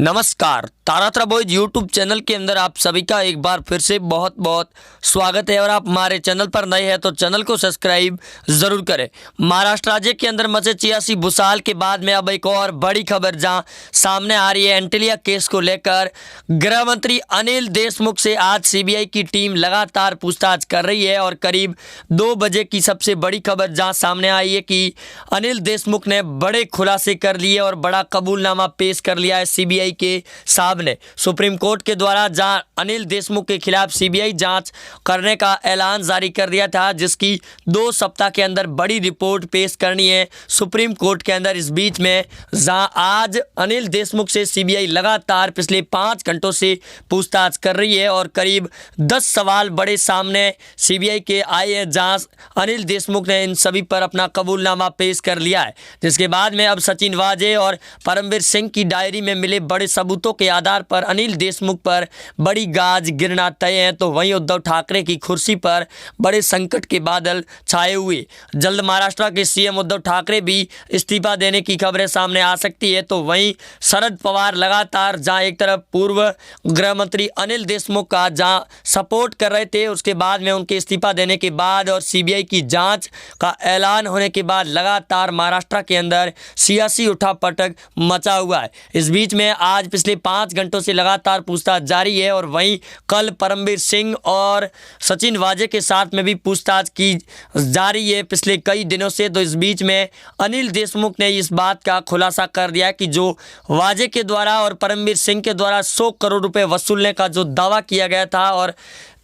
नमस्कार, तारात्रा boys YouTube channel के अंदर आप सभी का एक बार फिर से बहुत बहुत स्वागत है। और आप हमारे चैनल पर नए हैं तो चैनल को सब्सक्राइब ज़रूर करें। महाराष्ट्र राज्य के अंदर मचे 86 भूसाल के बाद में अब एक और बड़ी खबर जहां सामने आ रही है। एंटीलिया केस को लेकर गृह मंत्री अनिल देशमुख से आज सीबीआई की टीम लगातार पूछताछ कर रही है। और करीब 2 बजे की सबसे बड़ी खबर जहां सामने आई है कि अनिल देशमुख ने बड़े खुलासे कर लिए और बड़ा कबूलनामा पेश कर लिया है सीबीआई के सामने। सुप्रीम कोर्ट के द्वारा जहां अनिल देशमुख के खिलाफ सीबीआई जांच करने का ऐलान जारी कर दिया था, जिसकी 2 सप्ताह के अंदर बड़ी रिपोर्ट पेश करनी है सुप्रीम कोर्ट के अंदर। इस बीच में जहां आज अनिल देशमुख से सीबीआई लगातार पिछले 5 घंटों से पूछताछ कर रही है और करीब 10 सवाल बड़े सामने सीबीआई के आए हैं, जहां अनिल देशमुख ने इन सभी पर अपना कबूलनामा पेश कर लिया है। जिसके बाद में अब सचिन वाजे और परमवीर सिंह की डायरी में मिले बड़े सबूतों के आधार पर अनिल देशमुख पर बड़ी गाज गिरना तय है। तो वहीं उद्धव ठाकरे की कुर्सी पर बड़े संकट के बादल छाए हुए। जल्द महाराष्ट्र के सीएम उद्धव ठाकरे भी इस्तीफा देने की खबरें सामने आ सकती है। तो वहीं शरद पवार लगातार जहां एक तरफ पूर्व गृह मंत्री अनिल देशमुख का जहां सपोर्ट कर रहे थे, उसके बाद में उनके इस्तीफा देने के बाद और सीबीआई की जांच का ऐलान होने के बाद लगातार महाराष्ट्र के अंदर सियासी उठापटक मचा हुआ है। इस बीच में आज पिछले 5 घंटों से लगातार पूछताछ जारी है और वहीं कल परमवीर सिंह और सचिन वाजे के साथ में भी पूछताछ की जारी है पिछले कई दिनों से। तो इस बीच में अनिल देशमुख ने इस बात का खुलासा कर दिया कि जो वाजे के द्वारा और परमवीर सिंह के द्वारा 100 करोड़ रुपए वसूलने का जो दावा किया गया था और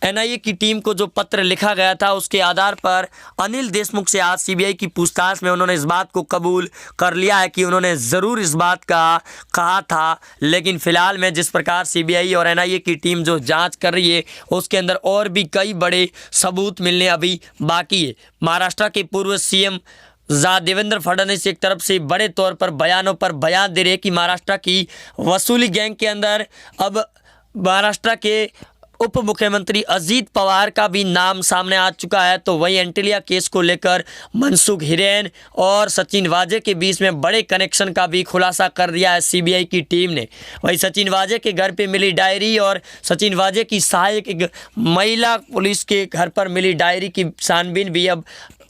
एनआईए की टीम को जो पत्र लिखा गया था, उसके आधार पर अनिल देशमुख से आज सीबीआई की पूछताछ में उन्होंने इस बात को कबूल कर लिया है कि उन्होंने ज़रूर इस बात का कहा था। लेकिन फिलहाल में जिस प्रकार सीबीआई और एनआईए की टीम जो जांच कर रही है, उसके अंदर और भी कई बड़े सबूत मिलने अभी बाकी है। महाराष्ट्र के पूर्व सीएम देवेंद्र फडणवीस एक तरफ से बड़े तौर पर बयानों पर बयान दे रहे हैं कि महाराष्ट्र की वसूली गैंग के अंदर अब महाराष्ट्र के उप मुख्यमंत्री अजीत पवार का भी नाम सामने आ चुका है। तो वही एंटीलिया केस को लेकर मनसुख हिरेन और सचिन वाजे के बीच में बड़े कनेक्शन का भी खुलासा कर दिया है सीबीआई की टीम ने। वही सचिन वाजे के घर पे मिली डायरी और सचिन वाजे की सहायक एक महिला पुलिस के घर पर मिली डायरी की छानबीन भी अब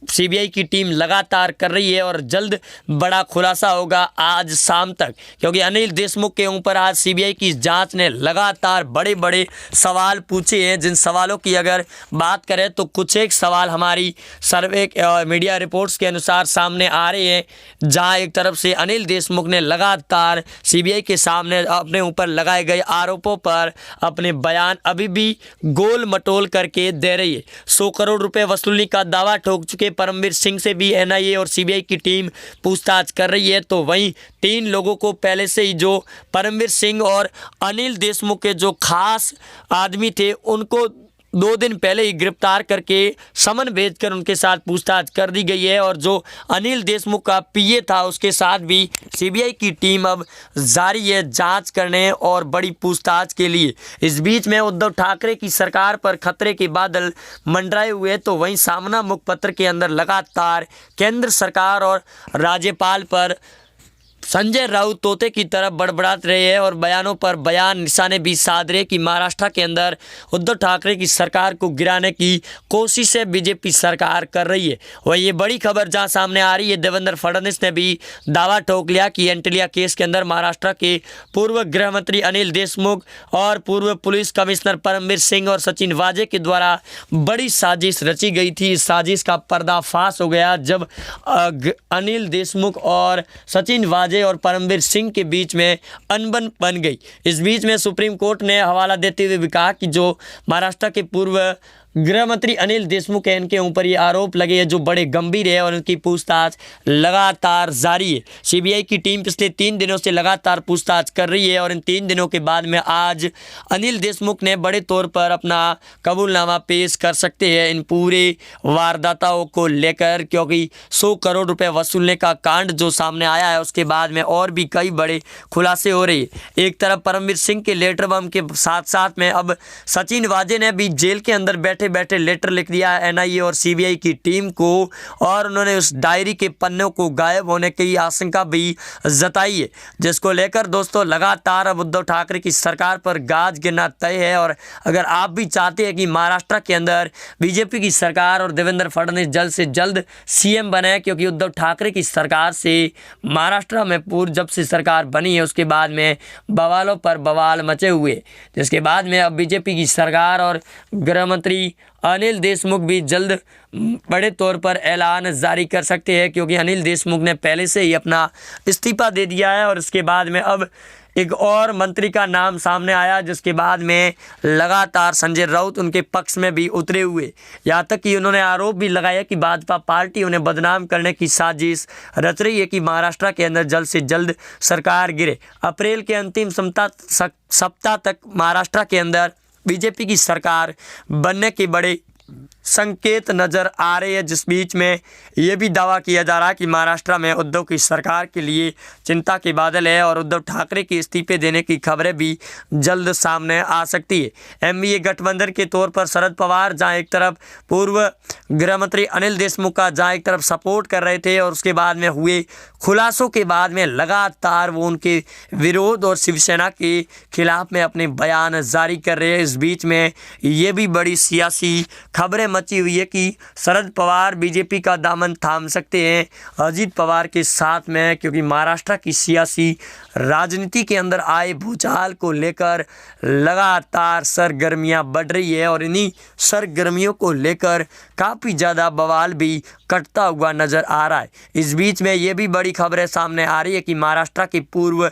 सीबीआई की टीम लगातार कर रही है और जल्द बड़ा खुलासा होगा आज शाम तक, क्योंकि अनिल देशमुख के ऊपर आज सीबीआई की जांच ने लगातार बड़े बड़े सवाल पूछे हैं। जिन सवालों की अगर बात करें तो कुछ एक सवाल हमारी सर्वे मीडिया रिपोर्ट्स के अनुसार सामने आ रहे हैं, जहां एक तरफ से अनिल देशमुख ने लगातार सीबीआई के सामने अपने ऊपर लगाए गए आरोपों पर अपने बयान अभी भी गोल मटोल करके दे रही है। 100 करोड़ रुपए वसूलने का दावा ठोक चुके परमवीर सिंह से भी एनआईए और सीबीआई की टीम पूछताछ कर रही है। तो वहीं 3 लोगों को पहले से ही जो परमवीर सिंह और अनिल देशमुख के जो खास आदमी थे, उनको 2 दिन पहले ही गिरफ्तार करके समन भेजकर उनके साथ पूछताछ कर दी गई है। और जो अनिल देशमुख का पीए था, उसके साथ भी सीबीआई की टीम अब जारी है जांच करने और बड़ी पूछताछ के लिए। इस बीच में उद्धव ठाकरे की सरकार पर खतरे के बादल मंडराए हुए। तो वहीं सामना मुखपत्र के अंदर लगातार केंद्र सरकार और राज्यपाल पर संजय राउत तोते की तरफ बड़बड़ात रहे हैं और बयानों पर बयान निशाने भी साध रहे कि महाराष्ट्र के अंदर उद्धव ठाकरे की सरकार को गिराने की कोशिशें बीजेपी सरकार कर रही है। वह ये बड़ी खबर जहां सामने आ रही है, देवेंद्र फडणवीस ने भी दावा ठोक लिया कि एंटीलिया केस के अंदर महाराष्ट्र के पूर्व गृह मंत्री अनिल देशमुख और पूर्व पुलिस कमिश्नर परमवीर सिंह और सचिन वाजे के द्वारा बड़ी साजिश रची गई थी। इस साजिश का पर्दाफाश हो गया जब अनिल देशमुख और सचिन वाजे और परमवीर सिंह के बीच में अनबन बन गई। इस बीच में सुप्रीम कोर्ट ने हवाला देते हुए भी कहा कि जो महाराष्ट्र के पूर्व गृह मंत्री अनिल देशमुख है, इनके ऊपर ये आरोप लगे हैं जो बड़े गंभीर है और उनकी पूछताछ लगातार जारी है। सीबीआई की टीम पिछले 3 दिनों से लगातार पूछताछ कर रही है और इन 3 दिनों के बाद में आज अनिल देशमुख ने बड़े तौर पर अपना कबूलनामा पेश कर सकते हैं इन पूरे वारदाताओं को लेकर, क्योंकि 100 करोड़ रुपए वसूलने का कांड जो सामने आया है, उसके बाद में और भी कई बड़े खुलासे हो रहे हैं। एक तरफ परमवीर सिंह के लेटर बम के साथ साथ में अब सचिन वाजे ने भी जेल के अंदर बैठे बैठे बैठे लेटर लिख दिया एनआईए और सीबीआई की टीम को और उन्होंने उस डायरी के पन्नों को गायब होने की आशंका भी जताई है, जिसको लेकर दोस्तों लगातार अब उद्धव ठाकरे की सरकार पर गाज गिरना तय है। और अगर आप भी चाहते हैं कि महाराष्ट्र के अंदर बीजेपी की सरकार और देवेंद्र फडणवीस जल्द से जल्द सीएम बने, क्योंकि उद्धव ठाकरे की सरकार से महाराष्ट्र में पूर्व जब से सरकार बनी है उसके बाद में बवालों पर बवाल मचे हुए, जिसके बाद में अब बीजेपी की सरकार और गृह मंत्री अनिल देशमुख भी जल्द बड़े तौर पर ऐलान जारी कर सकते हैं, क्योंकि अनिल देशमुख ने पहले से ही अपना इस्तीफा दे दिया है। और इसके बाद में अब एक और मंत्री का नाम सामने आया, जिसके बाद में लगातार संजय राउत उनके पक्ष में भी उतरे हुए, यहाँ तक कि उन्होंने आरोप भी लगाया कि भाजपा पार्टी उन्हें बदनाम करने की साजिश रच रही है कि महाराष्ट्र के अंदर जल्द से जल्द सरकार गिरे। अप्रैल के अंतिम सप्ताह तक महाराष्ट्र के अंदर बीजेपी की सरकार बनने के बड़े संकेत नज़र आ रहे हैं, जिस बीच में ये भी दावा किया जा रहा है कि महाराष्ट्र में उद्धव की सरकार के लिए चिंता के बादल है और उद्धव ठाकरे के इस्तीफे देने की खबरें भी जल्द सामने आ सकती है। एमवीए गठबंधन के तौर पर शरद पवार जहां एक तरफ पूर्व गृह मंत्री अनिल देशमुख का जहां एक तरफ सपोर्ट कर रहे थे और उसके बाद में हुए खुलासों के बाद में लगातार वो उनके विरोध और शिवसेना के खिलाफ में अपने बयान जारी कर रहे हैं। इस बीच में ये भी बड़ी सियासी खबरें मची हुई है कि शरद पवार बीजेपी का दामन थाम सकते हैं अजीत पवार के साथ में, क्योंकि महाराष्ट्र की सियासी राजनीति के अंदर आए भूचाल को लेकर लगातार सरगर्मियां बढ़ रही है और इन्हीं सरगर्मियों को लेकर काफ़ी ज़्यादा बवाल भी कटता हुआ नज़र आ रहा है। इस बीच में ये भी बड़ी खबरें सामने आ रही है कि महाराष्ट्र के पूर्व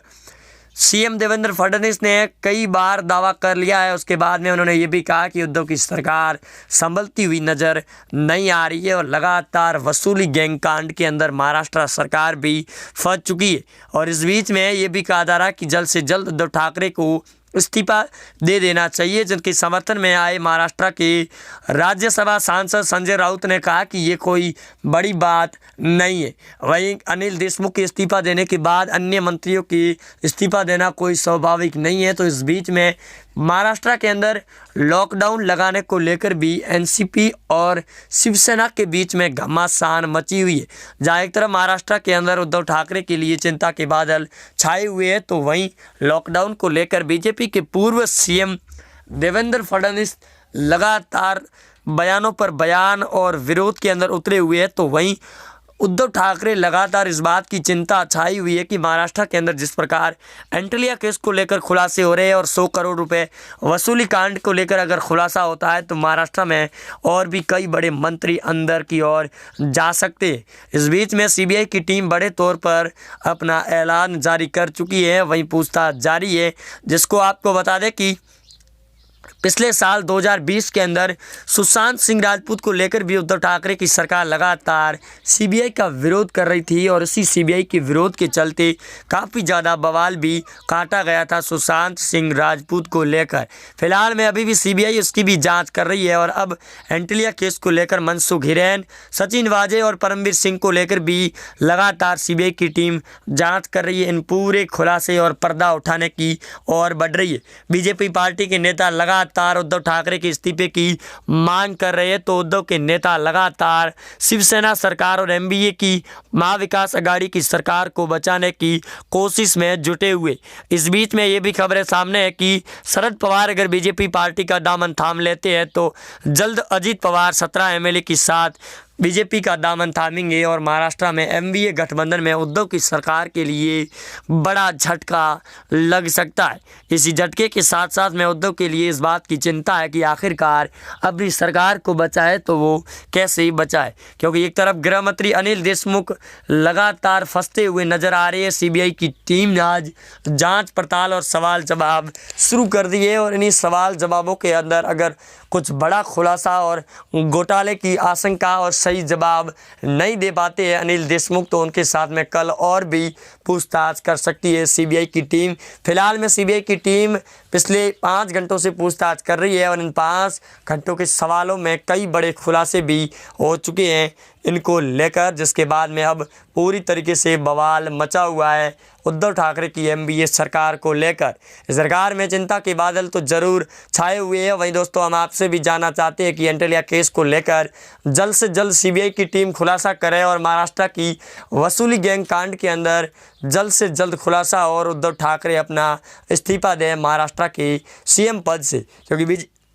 सीएम देवेंद्र फडणवीस ने कई बार दावा कर लिया है, उसके बाद में उन्होंने ये भी कहा कि उद्धव की सरकार संभलती हुई नज़र नहीं आ रही है और लगातार वसूली गैंग कांड के अंदर महाराष्ट्र सरकार भी फंस चुकी है। और इस बीच में ये भी कहा जा रहा है कि जल्द से जल्द उद्धव ठाकरे को इस्तीफा दे देना चाहिए, जिनके समर्थन में आए महाराष्ट्र के राज्यसभा सांसद संजय राउत ने कहा कि ये कोई बड़ी बात नहीं है। वहीं अनिल देशमुख के इस्तीफा देने के बाद अन्य मंत्रियों के इस्तीफा देना कोई स्वाभाविक नहीं है। तो इस बीच में महाराष्ट्र के अंदर लॉकडाउन लगाने को लेकर भी एनसीपी और शिवसेना के बीच में घमासान मची हुई है, जहाँ एक तरफ महाराष्ट्र के अंदर उद्धव ठाकरे के लिए चिंता के बादल छाए हुए हैं, तो वहीं लॉकडाउन को लेकर बीजेपी के पूर्व सीएम देवेंद्र फडणवीस लगातार बयानों पर बयान और विरोध के अंदर उतरे हुए हैं। तो वहीं उद्धव ठाकरे लगातार इस बात की चिंता छाई हुई है कि महाराष्ट्र के अंदर जिस प्रकार एंटलिया केस को लेकर खुलासे हो रहे हैं और 100 करोड़ रुपए वसूली कांड को लेकर अगर खुलासा होता है तो महाराष्ट्र में और भी कई बड़े मंत्री अंदर की ओर जा सकते हैं। इस बीच में सीबीआई की टीम बड़े तौर पर अपना ऐलान जारी कर चुकी है, वहीं पूछताछ जारी है, जिसको आपको बता दें कि पिछले साल 2020 के अंदर सुशांत सिंह राजपूत को लेकर भी उद्धव ठाकरे की सरकार लगातार सीबीआई का विरोध कर रही थी और इसी सीबीआई के विरोध के चलते काफ़ी ज़्यादा बवाल भी काटा गया था सुशांत सिंह राजपूत को लेकर। फिलहाल में अभी भी सीबीआई उसकी भी जांच कर रही है और अब एंटलिया केस को लेकर मनसुख हिरेन, सचिन वाजे और परमवीर सिंह को लेकर भी लगातार सीबीआई की टीम जाँच कर रही है। इन पूरे खुलासे और पर्दा उठाने की ओर बढ़ रही है। बीजेपी पार्टी के नेता लगातार उद्धव ठाकरे के इस्तीफे की मांग कर रहे हैं, तो उद्धव के नेता लगातार शिवसेना सरकार और एनडीए की महाविकास आघाड़ी की सरकार को बचाने की कोशिश में जुटे हुए। इस बीच में ये भी खबरें सामने है कि शरद पवार अगर बीजेपी पार्टी का दामन थाम लेते हैं तो जल्द अजीत पवार 17 एमएलए के साथ बीजेपी का दामन थामेंगे और महाराष्ट्र में एमवीए गठबंधन में उद्धव की सरकार के लिए बड़ा झटका लग सकता है। इसी झटके के साथ साथ में उद्धव के लिए इस बात की चिंता है कि आखिरकार अपनी सरकार को बचाए तो वो कैसे ही बचाए, क्योंकि एक तरफ गृह मंत्री अनिल देशमुख लगातार फंसते हुए नजर आ रहे हैं। सीबीआई की टीम ने आज जांच पड़ताल और सवाल जवाब शुरू कर दिए और इन्हीं सवाल जवाबों के अंदर अगर कुछ बड़ा खुलासा और घोटाले की आशंका और सही जवाब नहीं दे पाते हैं अनिल देशमुख, तो उनके साथ में कल और भी पूछताछ कर सकती है सीबीआई की टीम। फिलहाल में सीबीआई की टीम पिछले 5 घंटों से पूछताछ कर रही है और इन 5 घंटों के सवालों में कई बड़े खुलासे भी हो चुके हैं इनको लेकर, जिसके बाद में अब पूरी तरीके से बवाल मचा हुआ है उद्धव ठाकरे की एमवीए सरकार को लेकर। सरकार में चिंता के बादल तो ज़रूर छाए हुए हैं। वहीं दोस्तों हम आपसे भी जानना चाहते हैं कि एंटेलिया केस को लेकर जल्द से जल्द सीबीआई की टीम खुलासा करे और महाराष्ट्र की वसूली गैंग कांड के अंदर जल्द से जल्द खुलासा और उद्धव ठाकरे अपना इस्तीफा दें महाराष्ट्र के सीएम पद से, क्योंकि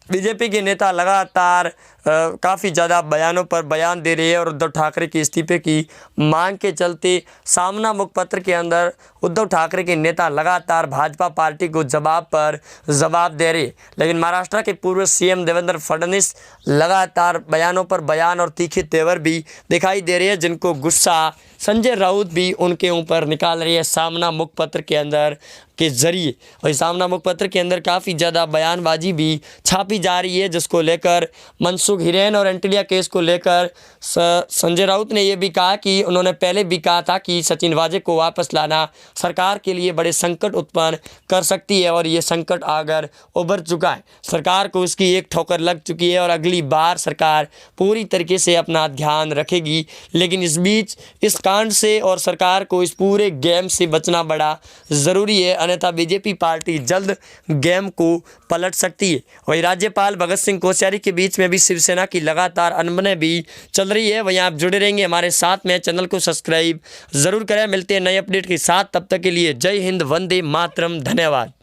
बीजेपी के नेता लगातार काफ़ी ज़्यादा बयानों पर बयान दे रहे हैं और उद्धव ठाकरे के इस्तीफे की मांग के चलते सामना मुखपत्र के अंदर उद्धव ठाकरे के नेता लगातार भाजपा पार्टी को जवाब पर जवाब दे रहे। लेकिन महाराष्ट्र के पूर्व सीएम देवेंद्र फडणवीस लगातार बयानों पर बयान और तीखे तेवर भी दिखाई दे रहे हैं, जिनको गुस्सा संजय राउत भी उनके ऊपर निकाल रही है सामना मुखपत्र के अंदर के जरिए। और सामना मुखपत्र के अंदर काफ़ी ज़्यादा बयानबाजी भी छापी जा रही है, जिसको लेकर मनसुख हिरेन और एंटेलिया केस को लेकर संजय राउत ने यह भी कहा कि उन्होंने पहले भी कहा था कि सचिन वाजे को वापस लाना सरकार के लिए बड़े संकट उत्पन्न कर सकती है और ये संकट अगर उभर चुका है, सरकार को इसकी एक ठोकर लग चुकी है और अगली बार सरकार पूरी तरीके से अपना ध्यान रखेगी। लेकिन इस बीच इस कांड से और सरकार को इस पूरे गेम से बचना बड़ा ज़रूरी है, अन्यथा बीजेपी पार्टी जल्द गेम को पलट सकती है। वहीं राज्यपाल भगत सिंह कोश्यारी के बीच में भी शिवसेना की लगातार अनबने भी चल रही है। वहीं आप जुड़े रहेंगे हमारे साथ में, चैनल को सब्सक्राइब ज़रूर करें। मिलते हैं नए अपडेट के साथ, तब तक के लिए जय हिंद, वंदे मातरम, धन्यवाद।